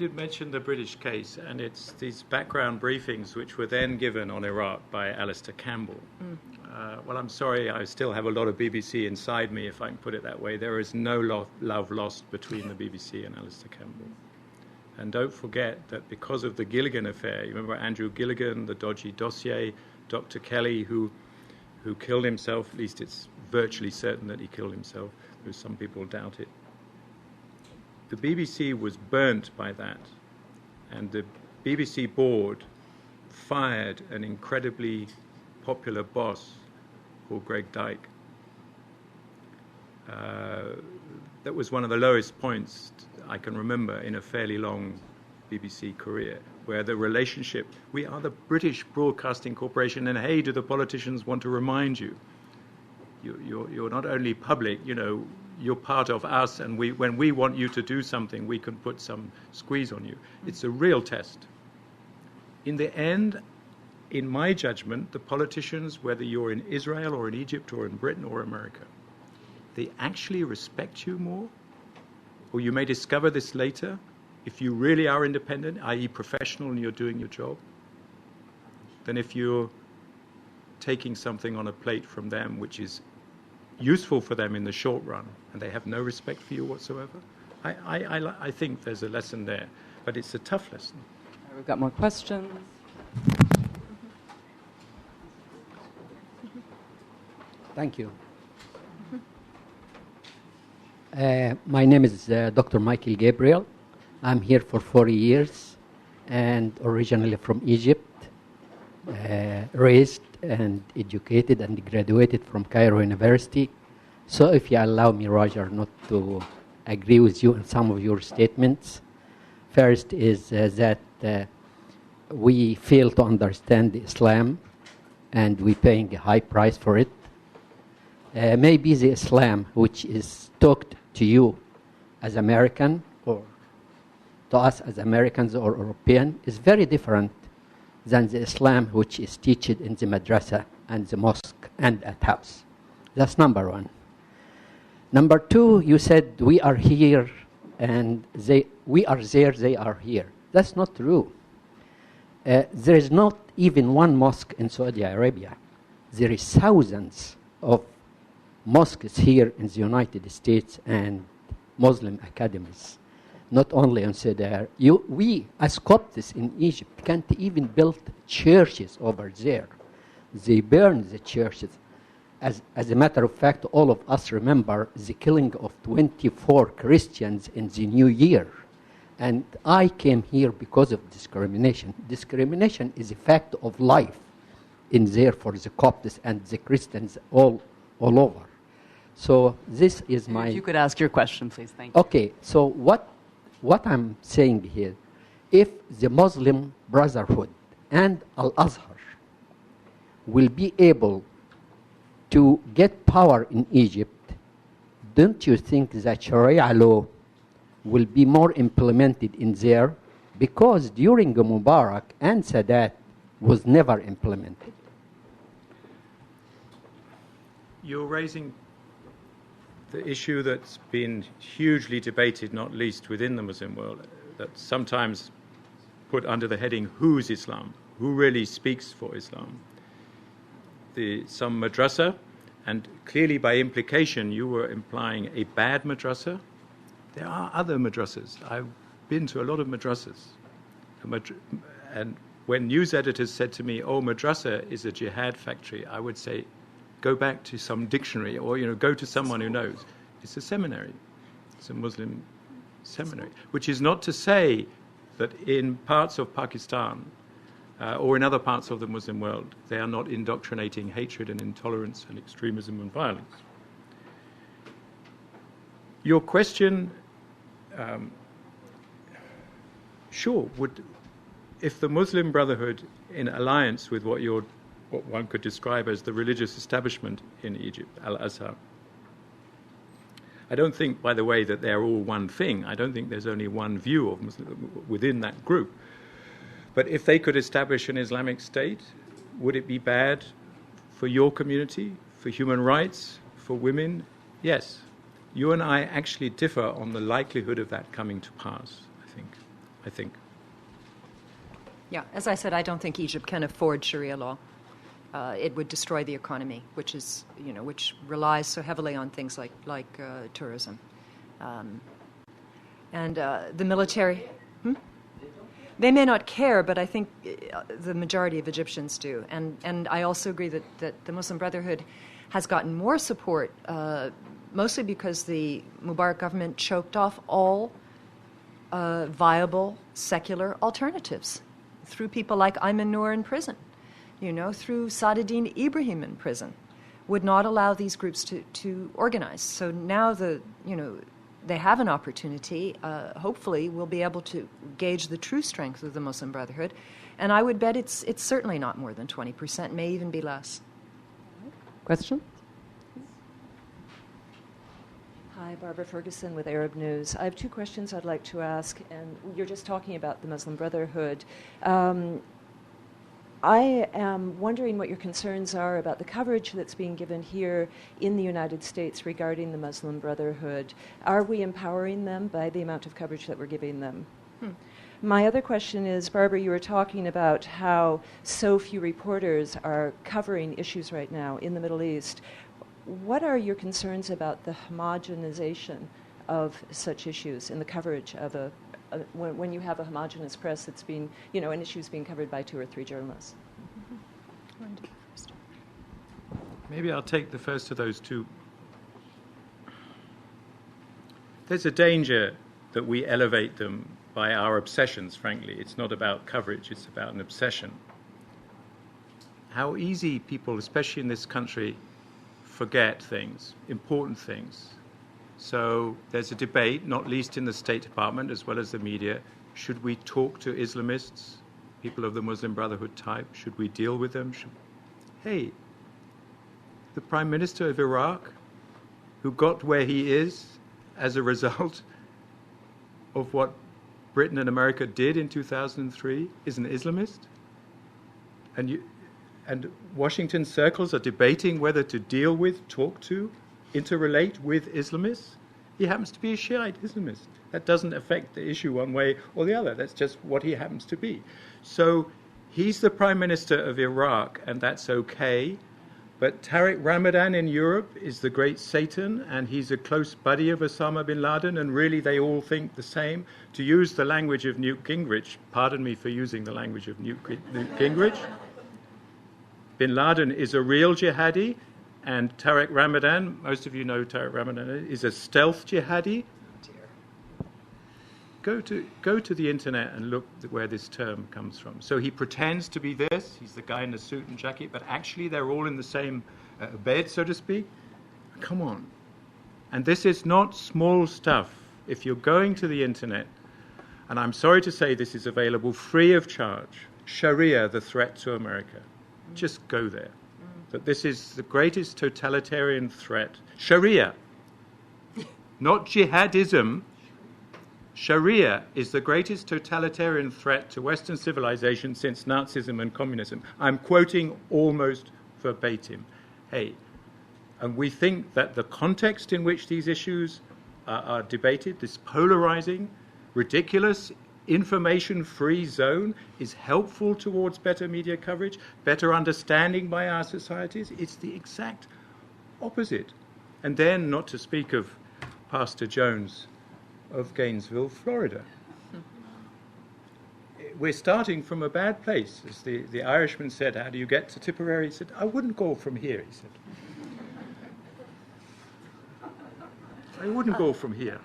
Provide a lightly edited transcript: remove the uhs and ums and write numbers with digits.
You did mention the British case, and it's these background briefings which were then given on Iraq by Alistair Campbell. Well, I'm sorry, I still have a lot of BBC inside me, if I can put it that way. There is no love lost between the BBC and Alistair Campbell. And don't forget that because of the Gilligan affair, you remember Andrew Gilligan, the dodgy dossier, Dr. Kelly, who killed himself, at least it's virtually certain that he killed himself, though some people doubt it. The BBC was burnt by that, and the BBC board fired an incredibly popular boss called Greg Dyke. That was one of the lowest points I can remember in a fairly long BBC career, where the relationship, we are the British Broadcasting Corporation, and hey, do the politicians want to remind you, you're not only public, you're part of us, and when we want you to do something, we can put some squeeze on you. It's a real test. In the end, in my judgment, the politicians, whether you're in Israel or in Egypt or in Britain or America, they actually respect you more, or you may discover this later, if you really are independent, i.e. professional, and you're doing your job, than if you're taking something on a plate from them which is useful for them in the short run, and they have no respect for you whatsoever. I think there's a lesson there, but it's a tough lesson. We've got more questions. Thank you. My name is Dr. Michael Gabriel. I'm here for 40 years and originally from Egypt, raised and educated and graduated from Cairo University. So if you allow me, Roger, not to agree with you on some of your statements. First is that we fail to understand Islam, and we're paying a high price for it. Maybe the Islam which is talked to you as American or to us as Americans or European is very different than the Islam which is taught in the madrasa and the mosque and at house. That's number one. Number two, you said we are here and we are there, they are here. That's not true. There is not even one mosque in Saudi Arabia. There is thousands of mosques here in the United States and Muslim academies, not only in Saudi Arabia. We, as Copts in Egypt, can't even build churches over there. They burn the churches. As a matter of fact, all of us remember the killing of 24 Christians in the New Year. And I came here because of discrimination. Discrimination is a fact of life in there for the Copts and the Christians all over. So this is my... If you could ask your question, please. Thank you. Okay, so what I'm saying here, if the Muslim Brotherhood and Al-Azhar will be able to get power in Egypt, don't you think that Sharia law will be more implemented in there? Because during Mubarak and Sadat was never implemented. You're raising the issue that's been hugely debated, not least within the Muslim world, that's sometimes put under the heading, who's Islam? Who really speaks for Islam? Some madrasa, and clearly by implication you were implying a bad madrasa. There are other madrasas. I've been to a lot of madrasas. And when news editors said to me, oh, madrasa is a jihad factory, I would say, go back to some dictionary or go to someone who knows. It's a seminary. It's a Muslim seminary, which is not to say that in parts of Pakistan or in other parts of the Muslim world, they are not indoctrinating hatred and intolerance and extremism and violence. Your question, sure, if the Muslim Brotherhood in alliance with what one could describe as the religious establishment in Egypt, Al-Azhar. I don't think, by the way, that they're all one thing. I don't think there's only one view of Muslim within that group. But if they could establish an Islamic state, would it be bad for your community, for human rights, for women? Yes. You and I actually differ on the likelihood of that coming to pass, I think. I think. Yeah, as I said, I don't think Egypt can afford Sharia law. It would destroy the economy, which relies so heavily on things like tourism, and the military. They may not care, but I think the majority of Egyptians do. And I also agree that the Muslim Brotherhood has gotten more support, mostly because the Mubarak government choked off all viable secular alternatives through people like Ayman Noor in prison, through Sadruddin Ibrahim in prison, would not allow these groups to organize. So now they have an opportunity. Hopefully, we'll be able to gauge the true strength of the Muslim Brotherhood, and I would bet it's certainly not more than 20%, may even be less. Question? Hi, Barbara Ferguson with Arab News. I have two questions I'd like to ask, and you're just talking about the Muslim Brotherhood. I am wondering what your concerns are about the coverage that's being given here in the United States regarding the Muslim Brotherhood. Are we empowering them by the amount of coverage that we're giving them? My other question is, Barbara, you were talking about how so few reporters are covering issues right now in the Middle East. What are your concerns about the homogenization of such issues in the coverage of when you have a homogenous press that's being, an issue's being covered by 2 or 3 journalists? Maybe I'll take the first of those two. There's a danger that we elevate them by our obsessions, frankly. It's not about coverage, it's about an obsession. How easy people, especially in this country, forget things, important things. So there's a debate, not least in the State Department as well as the media. Should we talk to Islamists, people of the Muslim Brotherhood type? Should we deal with them? Hey, the Prime Minister of Iraq, who got where he is as a result of what Britain and America did in 2003, is an Islamist. And Washington circles are debating whether to deal with, talk to, interrelate with Islamists. He happens to be a Shiite Islamist. That doesn't affect the issue one way or the other. That's just what he happens to be. So he's the Prime Minister of Iraq, and that's okay. But Tariq Ramadan in Europe is the great Satan, and he's a close buddy of Osama bin Laden, and really they all think the same. To use the language of Newt Gingrich, pardon me for using the language of Newt Gingrich, bin Laden is a real jihadi, and Tariq Ramadan, most of you know Tariq Ramadan, is a stealth jihadi. Go to the internet and look where this term comes from. So he pretends to be this. He's the guy in the suit and jacket, but actually they're all in the same bed, so to speak. Come on. And this is not small stuff. If you're going to the internet, and I'm sorry to say this is available free of charge, Sharia, the threat to America. Just go there. That this is the greatest totalitarian threat. Sharia, not jihadism. Sharia is the greatest totalitarian threat to Western civilization since Nazism and communism. I'm quoting almost verbatim. Hey, and we think that the context in which these issues are debated, this polarizing, ridiculous, information-free zone, is helpful towards better media coverage, better understanding by our societies. It's the exact opposite. And then, not to speak of Pastor Jones of Gainesville, Florida. We're starting from a bad place. As the Irishman said, how do you get to Tipperary? He said, I wouldn't go from here, he said. I wouldn't go from here.